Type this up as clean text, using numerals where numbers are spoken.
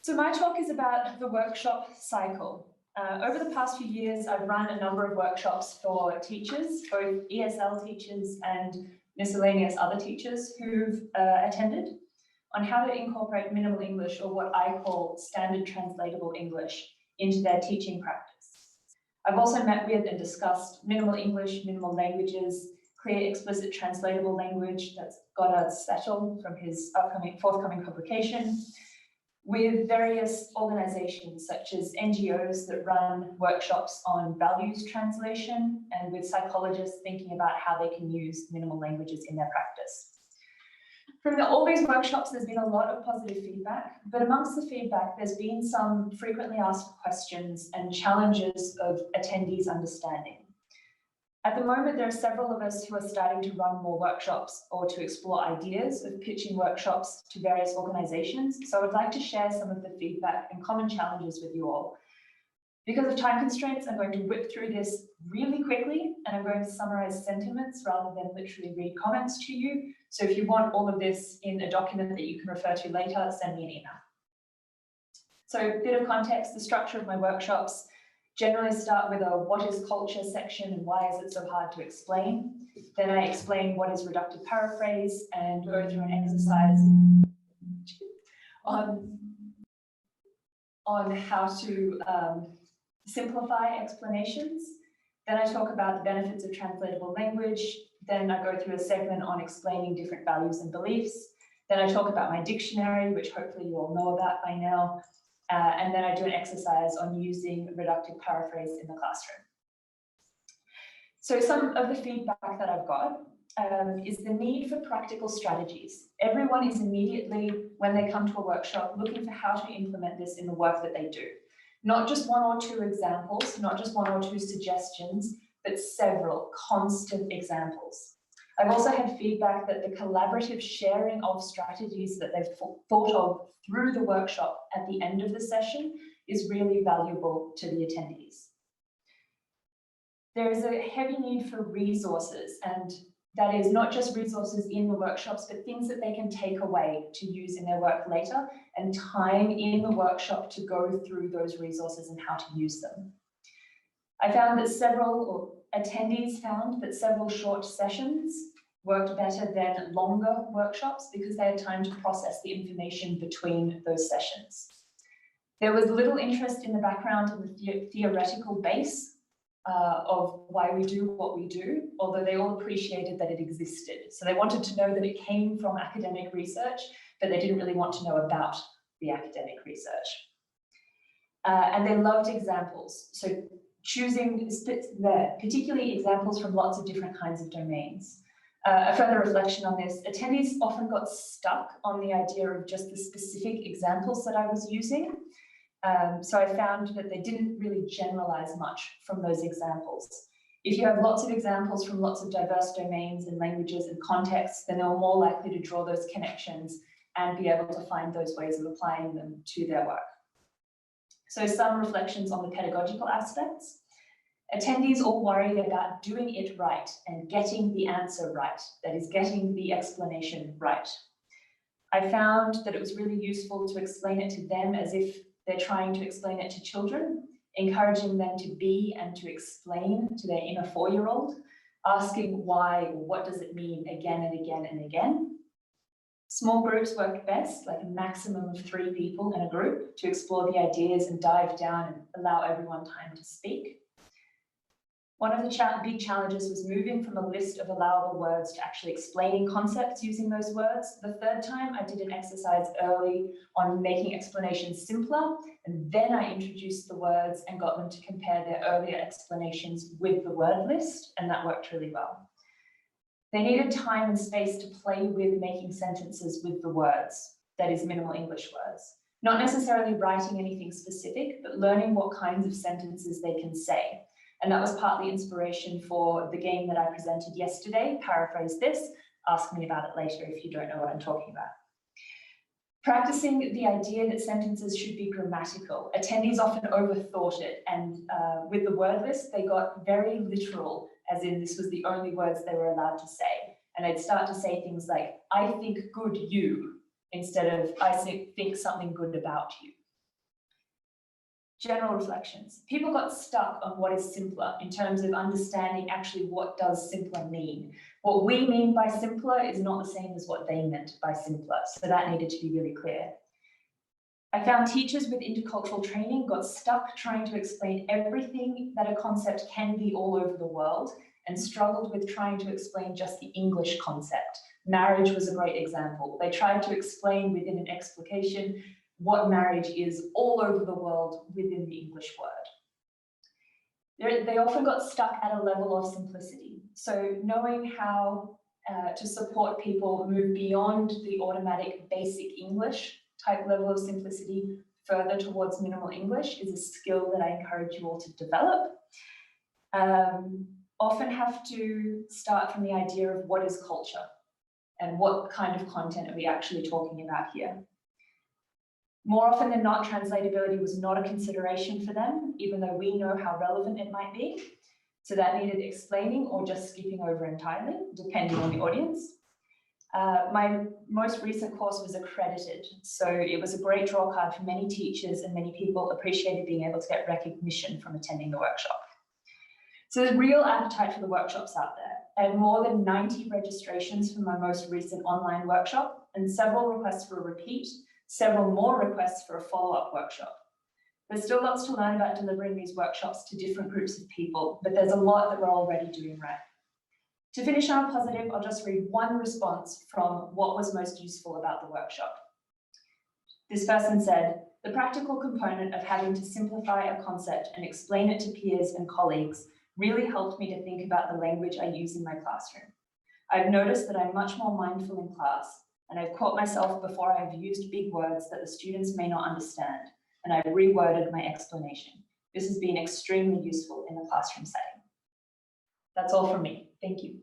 So my talk is about the workshop cycle. Over the past few years, I've run a number of workshops for teachers, both ESL teachers and miscellaneous other teachers who've attended, on how to incorporate minimal English, or what I call standard translatable English, into their teaching practice. I've also met with and discussed minimal English, minimal languages, clear explicit translatable language, that's Goddard's Sadow from his forthcoming publication, with various organizations such as NGOs that run workshops on values translation, and with psychologists thinking about how they can use minimal languages in their practice. From all these workshops, there's been a lot of positive feedback, but amongst the feedback, there's been some frequently asked questions and challenges of attendees' understanding. At the moment, there are several of us who are starting to run more workshops or to explore ideas of pitching workshops to various organizations. So I would like to share some of the feedback and common challenges with you all. Because of time constraints, I'm going to whip through this really quickly, and I'm going to summarize sentiments rather than literally read comments to you. So if you want all of this in a document that you can refer to later, send me an email. So a bit of context, the structure of my workshops generally start with a what is culture section and why is it so hard to explain. Then I explain what is reductive paraphrase and go through an exercise on how to simplify explanations. Then I talk about the benefits of translatable language. Then I go through a segment on explaining different values and beliefs. Then I talk about my dictionary, which hopefully you all know about by now. And then I do an exercise on using reductive paraphrase in the classroom. So some of the feedback that I've got is the need for practical strategies. Everyone is immediately, when they come to a workshop, looking for how to implement this in the work that they do. Not just one or two examples, not just one or two suggestions, but several constant examples. I've also had feedback that the collaborative sharing of strategies that they've thought of through the workshop at the end of the session is really valuable to the attendees. There is a heavy need for resources, and that is not just resources in the workshops, but things that they can take away to use in their work later, and time in the workshop to go through those resources and how to use them. I found that attendees found that several short sessions worked better than longer workshops because they had time to process the information between those sessions. There was little interest in the background and the theoretical base of why we do what we do, although they all appreciated that it existed. So they wanted to know that it came from academic research, but they didn't really want to know about the academic research. And they loved examples. So choosing particularly examples from lots of different kinds of domains. A further reflection on this, attendees often got stuck on the idea of just the specific examples that I was using. So I found that they didn't really generalize much from those examples. If you have lots of examples from lots of diverse domains and languages and contexts, then they're more likely to draw those connections and be able to find those ways of applying them to their work. So some reflections on the pedagogical aspects. Attendees all worry about doing it right and getting the answer right, that is, getting the explanation right. I found that it was really useful to explain it to them as if they're trying to explain it to children, encouraging them to be and to explain to their inner 4-year-old, asking why or what does it mean again and again and again. Small groups work best, like a maximum of 3 people in a group, to explore the ideas and dive down and allow everyone time to speak. One of the big challenges was moving from a list of allowable words to actually explaining concepts using those words. The third time, I did an exercise early on making explanations simpler, and then I introduced the words and got them to compare their earlier explanations with the word list, and that worked really well. They needed time and space to play with making sentences with the words, that is, minimal English words. Not necessarily writing anything specific, but learning what kinds of sentences they can say. And that was partly inspiration for the game that I presented yesterday, Paraphrase This. Ask me about it later if you don't know what I'm talking about. Practicing the idea that sentences should be grammatical. Attendees often overthought it, and with the word list, they got very literal, as in this was the only words they were allowed to say. And they'd start to say things like, I think good you, instead of I think something good about you. General reflections. People got stuck on what is simpler in terms of understanding actually what does simpler mean. What we mean by simpler is not the same as what they meant by simpler, so that needed to be really clear. I found teachers with intercultural training got stuck trying to explain everything that a concept can be all over the world and struggled with trying to explain just the English concept. Marriage was a great example. They tried to explain within an explication what marriage is all over the world within the English word. They often got stuck at a level of simplicity. So knowing how to support people move beyond the automatic basic English type level of simplicity further towards minimal English is a skill that I encourage you all to develop. Often have to start from the idea of what is culture and what kind of content are we actually talking about here. More often than not, translatability was not a consideration for them, even though we know how relevant it might be. So that needed explaining or just skipping over entirely, depending on the audience. My most recent course was accredited, so it was a great draw card for many teachers, and many people appreciated being able to get recognition from attending the workshop. So there's real appetite for the workshops out there. I had more than 90 registrations for my most recent online workshop and several requests for a repeat, several more requests for a follow-up workshop. There's still lots to learn about delivering these workshops to different groups of people, but there's a lot that we're already doing right. To finish on a positive, I'll just read one response from what was most useful about the workshop. This person said, "The practical component of having to simplify a concept and explain it to peers and colleagues really helped me to think about the language I use in my classroom. I've noticed that I'm much more mindful in class, and I've caught myself before I've used big words that the students may not understand, and I've reworded my explanation. This has been extremely useful in the classroom setting." That's all from me. Thank you.